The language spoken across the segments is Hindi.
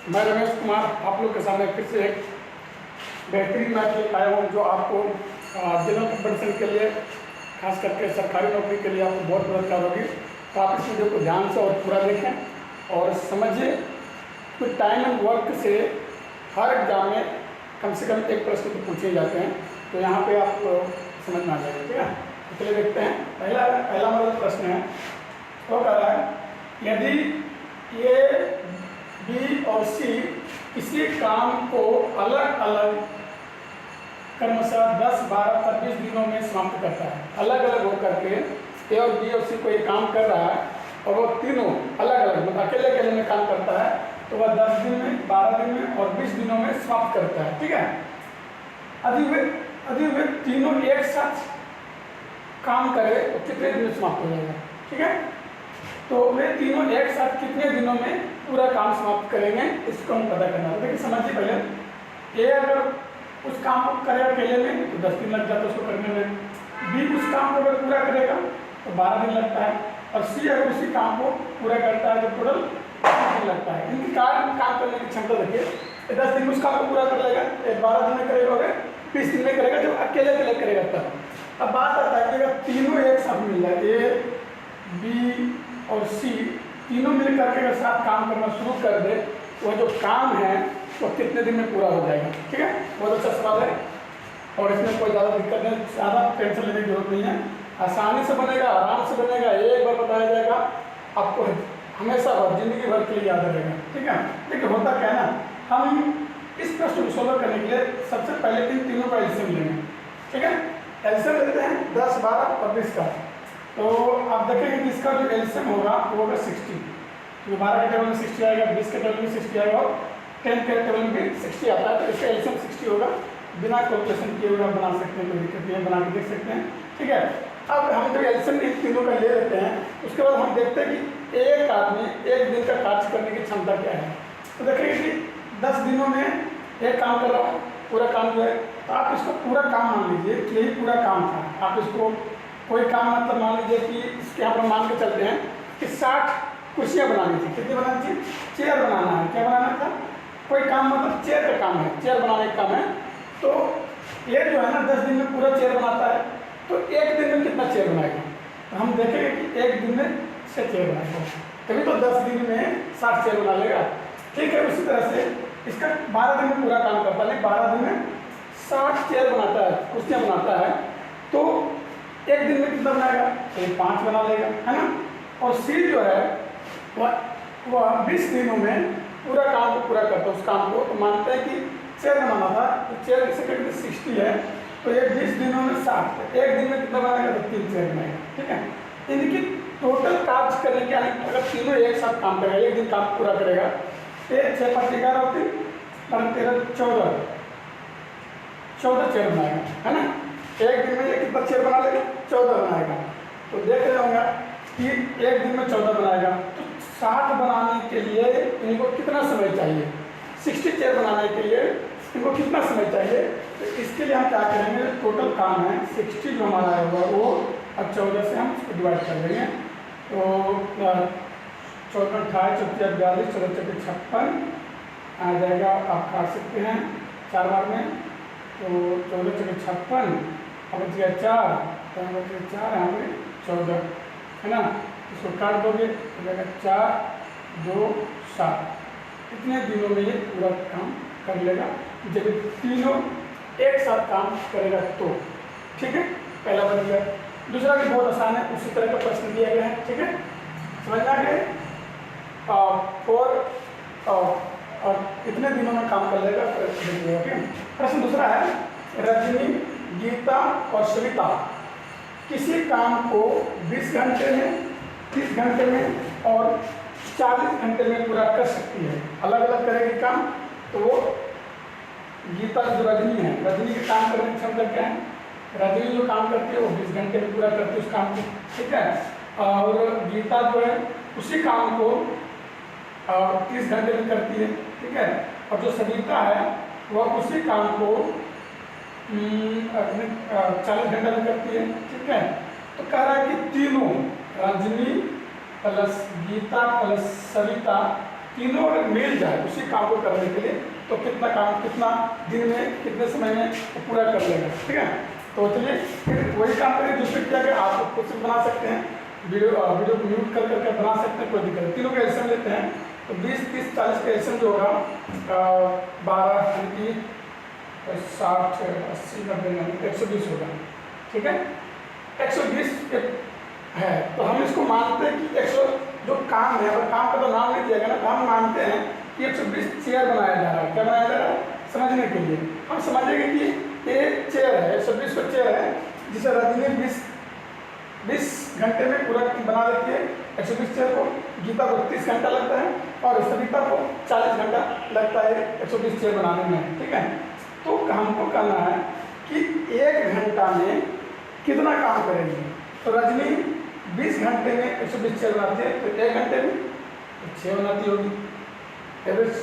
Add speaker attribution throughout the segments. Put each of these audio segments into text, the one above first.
Speaker 1: मैं रमेश कुमार आप लोग के सामने फिर से एक बेहतरीन मैथ लेकर आया हूँ जो आपको जिला कंपटीशन के लिए खास करके सरकारी नौकरी के लिए आपको बहुत मददगार होगी। तो आप इस वीडियो को ध्यान से और पूरा देखें और समझिए कि टाइम एंड वर्क से हर एग्जाम में कम से कम एक प्रश्न तो पूछे जाते हैं। तो यहाँ पे आपको समझ में आ जाएगा, ठीक है। तो चलिए देखते हैं। पहला मतलब प्रश्न है, वो कह रहा है यदि ए बी और सी किसी काम को अलग अलग क्रमशः 10, 12, 25 दिनों में समाप्त करता है। अलग अलग होकर के ए और बी और सी कोई काम कर रहा है और वो तीनों अलग अलग मतलब अकेले अकेले में काम करता है, तो वह 10 दिन में, 12 दिन में और 20 दिनों में समाप्त करता है, ठीक है। यदि वे तीनों एक साथ काम करे तो कितने दिन में समाप्त हो जाएगा, ठीक है। तो वे तीनों एक साथ कितने दिनों में पूरा काम समाप्त करेंगे, इसको हम पता करना है। देखिए समझिए, पहले ए अगर उस काम को करेगा अकेले में तो 10 दिन लग जाता है उसको करने में। बी उस काम को अगर पूरा करेगा तो 12 दिन लगता है, और सी अगर उसी काम को पूरा करता है तो टोटल 20 दिन लगता है। इनकी काम करने की क्षमता देखिए, 10 दिन में उस काम को पूरा कर लेगा, 12 दिन में करेगा और 20 दिन में करेगा, जब अकेले अकेले करेगा तब। अब बात आता है कि अगर तीनों एक साथ मिल जाए, ए बी और सी तीनों मिल करके अगर साथ काम करना शुरू कर दे, वह जो काम है वो कितने दिन में पूरा हो जाएगा, ठीक है। बहुत अच्छा सवाल है और इसमें कोई ज़्यादा दिक्कत नहीं, ज़्यादा टेंशन लेने की जरूरत नहीं है। आसानी से बनेगा, आराम से बनेगा, एक बार बताया जाएगा, आपको हमेशा जिंदगी भर के लिए याद रहेगा, ठीक है। देखिए होता क्या है ना, हम इस प्रश्न को सोल्व करने के लिए सबसे पहले इन तीनों का एलसीएम लेंगे, ठीक है। एलसीएम लेते हैं 10, 12 और 20 का। तो आप देखेंगे कि इसका जो एलसीएम होगा वो होगा 60। तो 12 के टेबल में 60 आएगा, 20 के टेबल में 60 आएगा और 10 के टेबल में भी 60 आता है। तो इसका एलसीएम 60 होगा। बिना कैलकुलेशन किए हुए बना सकते हैं, कोई दिक्कत नहीं है, बना के देख सकते हैं, ठीक है। अब हम जब एलसीएम इन तीनों का ले लेते हैं, उसके बाद हम देखते हैं कि एक आदमी एक दिन का कार्य करने की क्षमता क्या है। तो देखिए कि 10 दिनों में एक काम कर रहा हूँ, पूरा काम जो है, तो आप इसको पूरा काम मान लीजिए कि यही पूरा काम था। आप इसको कोई काम मतलब मान लीजिए कि इसके यहाँ पर मान के चलते हैं कि 60 कुर्सियाँ बनानी थी। कितनी बनानी थी? चेयर बनाना है। क्या बनाना था? कोई काम मतलब चेयर का काम है, चेयर बनाने का काम है। तो ये जो है ना 10 दिन में पूरा चेयर बनाता है, तो एक दिन में कितना चेयर बनाएगा? तो हम देखेंगे कि एक दिन में 6 चेयर बनाएगा, तभी तो 10 दिन में 60 चेयर बना लेगा, ठीक है। उसी तरह से इसका 12 दिन में पूरा काम करता है, 12 दिन में 60 चेयर बनाता है, कुर्सियाँ बनाता है, तो एक दिन में कितना बनाएगा? तो 5 बना लेगा, है ना। और सी जो है वह 20 दिनों में पूरा काम को पूरा करता है। उस काम को तो मानते हैं कि चेयर बनाना था, तो चेयर की सेकेंड 60 है, तो ये 20 दिनों में 60, एक दिन में कितना बनाएगा? तो 3 चेयर बनाएगा, ठीक है। इनकी टोटल कार्य करने के अगर तीनों एक साथ काम करेगा, एक दिन काम पूरा करेगा, 1, 6, 5, 11 और 3, 13, 14 चेयर बनाएगा, है ना। एक दिन में ये कितना चेयर बना लेगा? 14 बनाएगा। तो देख रहे होंगे कि एक दिन में 14 बनाएगा, तो 60 बनाने के लिए इनको कितना समय चाहिए? 60 चेयर बनाने के लिए इनको कितना समय चाहिए? तो इसके लिए हम क्या करेंगे, टोटल काम है 60 जो हमारा होगा वो, अब 14 से हम इसको डिवाइड कर देंगे। तो 14, 28, 34, 42, 14, 56 आ जाएगा। आप काट सकते हैं 4 बार में, तो 14, 56 अब बच गया 4, तो बच गया 4, यहाँ पे 14, है ना। इसको काट दोगे तो जाएगा 4, 2, 7। इतने दिनों में ये पूरा काम कर लेगा जब तीनों एक साथ काम करेगा तो, ठीक है। पहला बन गया। दूसरा भी बहुत आसान है, उसी तरह का प्रश्न दिया गया है, ठीक है। समझना है 4 और इतने दिनों में काम कर लेगा, ठीक। प्रश्न दूसरा है, रजनी, गीता और सविता किसी काम को 20 घंटे में, 30 घंटे में और 40 घंटे में पूरा कर सकती है। अलग अलग करेगी काम। तो वो गीता जो रजनी है, रजनी के काम करने की क्षमता क्या है? रजनी जो काम करती है वो 20 घंटे में पूरा करती है उस काम को, ठीक है। और गीता जो है उसी काम को 30 घंटे में करती है, ठीक है। और जो सविता है वह उसी काम को 40 घंटे में करती है, ठीक है। तो कह रहा है कि तीनों रजनी प्लस गीता प्लस सविता तीनों अगर मिल जाए उसी काम को करने के लिए तो कितना काम कितना दिन में कितने समय में वो पूरा कर लेगा। ठीक है, तो चलिए फिर वही काम करिए जिसमें क्या कि आप खुद से बना सकते हैं, वीडियो को म्यूट कर करके बना सकते हैं, कोई दिक्कत नहीं। तीनों का एल्सियम लेते हैं तो 20, 30, 40 का एल्सियम जो होगा 12 यानी कि 60, 80, 90, 120 होगा। ठीक है, 120 है तो हम इसको मानते हैं कि 100 जो काम है, अगर काम का तो नाम नहीं दिया गया ना, तो हम मानते हैं कि 120 चेयर बनाया जा रहा है। क्या बनाया जा रहा है समझने के लिए हम समझेंगे कि एक चेयर है, 120 का चेयर है जिसे रजनी 20 घंटे में पूरा बना देती है। 120 चेयर को गीता को 30 घंटा लगता है और सविता को 40 घंटा लगता है 120 चेयर बनाने में। ठीक है, तो हमको कहना है कि 1 घंटा में कितना काम करेगी। तो रजनी 20 घंटे में 120 चेयर बनाती है तो 1 घंटे में 6 बनाती होगी। एवरेज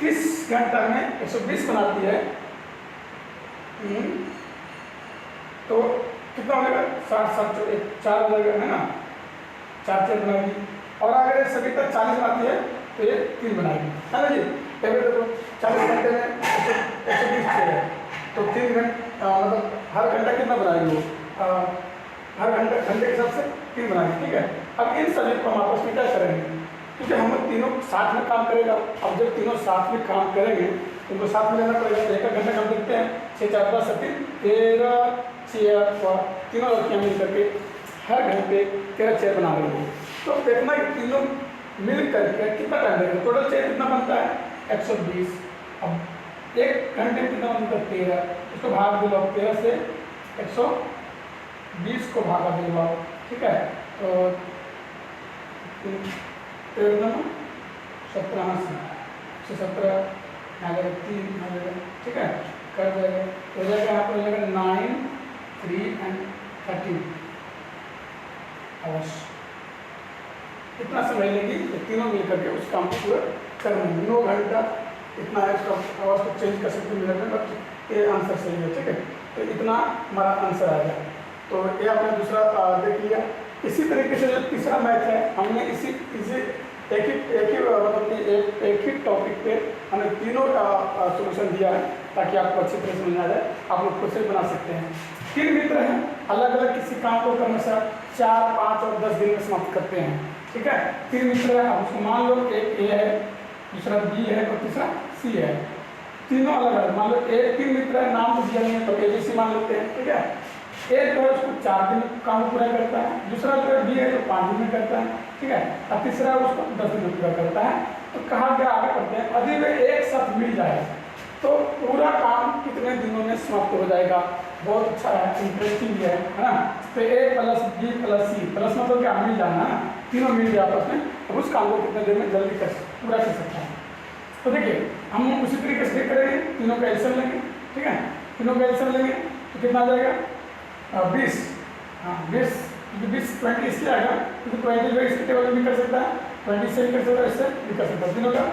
Speaker 1: 30 घंटा में 120 बनाती है तो कितना हो जाएगा 60, 60, 4 हो जाएगा, है ना, 4 चेयर बनाएगी। और अगर सभी तक 40 बनाती है तो ये 3 बनाएगी, है ना जी। एवरेज देखो 40 घंटे में 120 चेयर है तो 3 घंटे मतलब हर घंटा कितना बनाएगी वो, हर घंटे के हिसाब से 3 बनाएंगे। ठीक है, अब इन सभी को हम आपस में क्या करेंगे क्योंकि हम तीनों साथ में काम करेगा। अब जब तीनों साथ में काम करेंगे तो उनको साथ में लेना पड़ेगा। एक घंटे हम देखते हैं 6, 4, 10, 13 चेयर और तीनों लड़कियाँ मिल करके हर घंटे 13 चेयर बना रही हैं। तो देखना कि तीनों मिल करके कितना टाइम लगेगा। टोटल चेयर कितना बनता है 120। अब 1 घंटे में कितना बनता है 13, इसको भाग दो 13 से 120 को भागा दो। ठीक है, तो 13 17 से 17 3 ठीक है कर जाएगा। हो जाएगा यहाँ पर हो जाएगा 9, 3 and 13 आवर्स। इतना समय लेगी तो तीनों मिल करके उस काम को पूरा करने में 9 घंटा इतना है। उसका आवाज़ को चेंज कर सकते मिनट में, बट ये आंसर सही है। ठीक है, तो इतना हमारा आंसर आएगा। तो ये आपने दूसरा देख लिया। इसी तरीके से जो तीसरा मैथ है हमने इसी एक ही मतलब कि एक ही टॉपिक पे हमने तीनों का सोल्यूशन दिया है ताकि आपको अच्छी तरह समझ आ जाए। आप लोग खुद से बना सकते हैं। 3 मित्र हैं, अलग अलग किसी काम को करने से 4, 5 और 10 दिन में समाप्त करते हैं। ठीक है, 3 मित्र है, आप उसको मान लो एक ए है, दूसरा बी है और तीसरा सी है। तीनों अलग अलग मान लो 3 मित्र है, नाम तो दिया नहीं है तो ABC मान लेते हैं। ठीक है, एक जो है उसको 4 दिन काम पूरा करता है, दूसरा जो है बी है तो 5 दिन में करता है। ठीक है, और तीसरा उसको 10 दिन में पूरा करता है। तो कहा गया आगे पढ़ते हैं, यदि वे एक साथ मिल जाए तो पूरा काम कितने दिनों में समाप्त हो जाएगा। बहुत अच्छा है, इंटरेस्टिंग है ना। तो A + B + C प्लस मतलब क्या मिल जाना है ना, तीनों मिल गया आपस में, अब उस काम को कितने देर में जल्दी पूरा कर सकता है। तो देखिए हम उसी तरीके से करेंगे, तीनों का एल्सियम लेंगे। ठीक है, तीनों का एल्सियम लेंगे तो कितना आ जाएगा 20। हाँ 20 20 इससे आएगा क्योंकि 20 जो इसके टेबल में भी कर सकता है, 20 से भी कर सकता है, इससे भी कर सकता है। तीनों का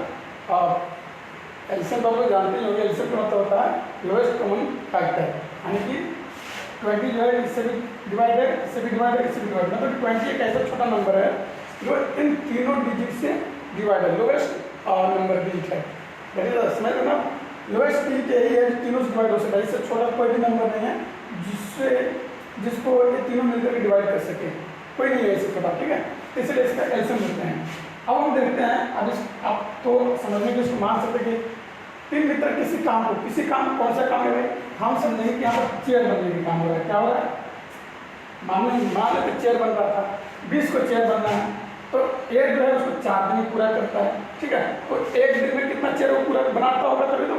Speaker 1: एल्सियम आप लोग जानते होंगे, एल्सियम का मतलब होता है लोएस्ट कॉमन फैक्टर, यानी कि 20 जो है इससे भी डिवाइडेड, इससे भी डिवाइडेड, इससे भी डिवाइडेड। मतलब 20 एक ऐसा छोटा नंबर है जो इन तीनों डिजिट से डिवाइडेड लोएस्ट नंबर डिजिट है। समझ लो ना, लोएस्ट डिजिट यही है तीनों से डिवाइड हो सकता है। इससे छोटा कोई भी नंबर नहीं है जिसको ये तीनों मिलकर के डिवाइड कर सके, कोई नहीं है इससे छोटा। ठीक है, इसलिए इसका एल्सियम लेते हैं। अब हम देखते हैं, अब तो समझने के इसको मान सकते कि 3 मित्र किसी काम कौन सा काम है भाई, हम समझेंगे कि यहाँ पर चेयर बनने का काम हो रहा है। क्या हो रहा है, मान लेते चेयर बन रहा था, 20 को चेयर बनना है तो एक जो है उसको 4 दिन में पूरा करता है। ठीक है, तो 1 दिन में कितना चेयर वो पूरा बनाता होगा, तभी तो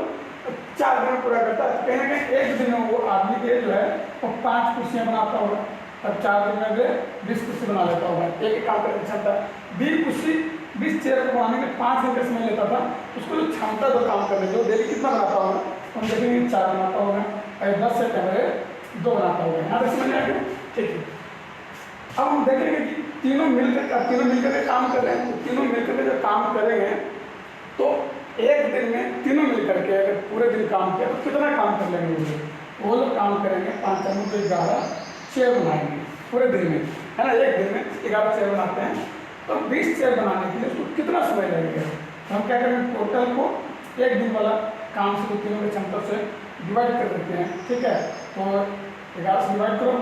Speaker 1: 4 दिन में पूरा करता है। कहीं ना कहीं 1 दिन में वो आदमी के जो है वो 5 कुर्सियाँ बनाता होगा और 4 दिन में 20 कुर्सी बना लेता होगा। एक काम करने की क्षमता 20 चेयर को बनाने में 5 दिन का समय लेता था, उसको जो क्षमता जो काम करने जो डेली कितना बनाता होगा हम देखेंगे 4 बनाता होगा और 10 से पहले 2 बनाता होगा। यहाँ तक समझ में आ गया। ठीक है, अब हम देखेंगे कि तीनों मिलकर काम कर रहे हैं, तो तीनों मिलकर जब काम करेंगे तो 1 दिन में तीनों मिलकर के अगर पूरे दिन काम किया तो कितना काम कर लेंगे वो लोग काम करेंगे 5 4 9 11 चेयर बनाएंगे पूरे दिन में, है ना। 1 दिन में 11 चेयर बनाते हैं तो 20 चेयर बनाने के लिए उसको कितना समय लगेगा। तो हम क्या करेंगे, टोटल को एक दिन वाला काम से तीनों के क्षमता से डिवाइड कर देते हैं। ठीक है, तो 11 से डिवाइड करो,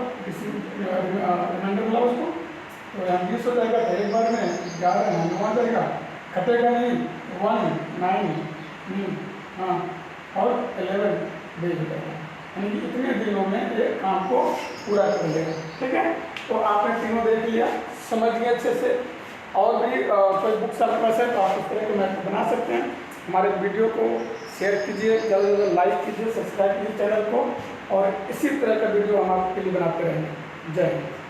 Speaker 1: रिमाइंडर मिला उसको, तो यहाँ 20 हो जाएगा। तो एक बार में 11 9 जाएगा, कटेगा नहीं, 1 9 हाँ और 11 दे हो जाएगा, यानी कि इतने दिनों में ये काम को पूरा कर लेगा। ठीक है, तो आपने तीनों देख लिया, समझ गए अच्छे से। और भी कोई बुक्स आपके पास है तो आप इस तरह के मैथ बना सकते हैं। हमारे वीडियो को शेयर कीजिए, ज़्यादा से ज़्यादा लाइक कीजिए, सब्सक्राइब कीजिए चैनल को, और इसी तरह का वीडियो हम आपके लिए बनाते रहेंगे। जय हिंद।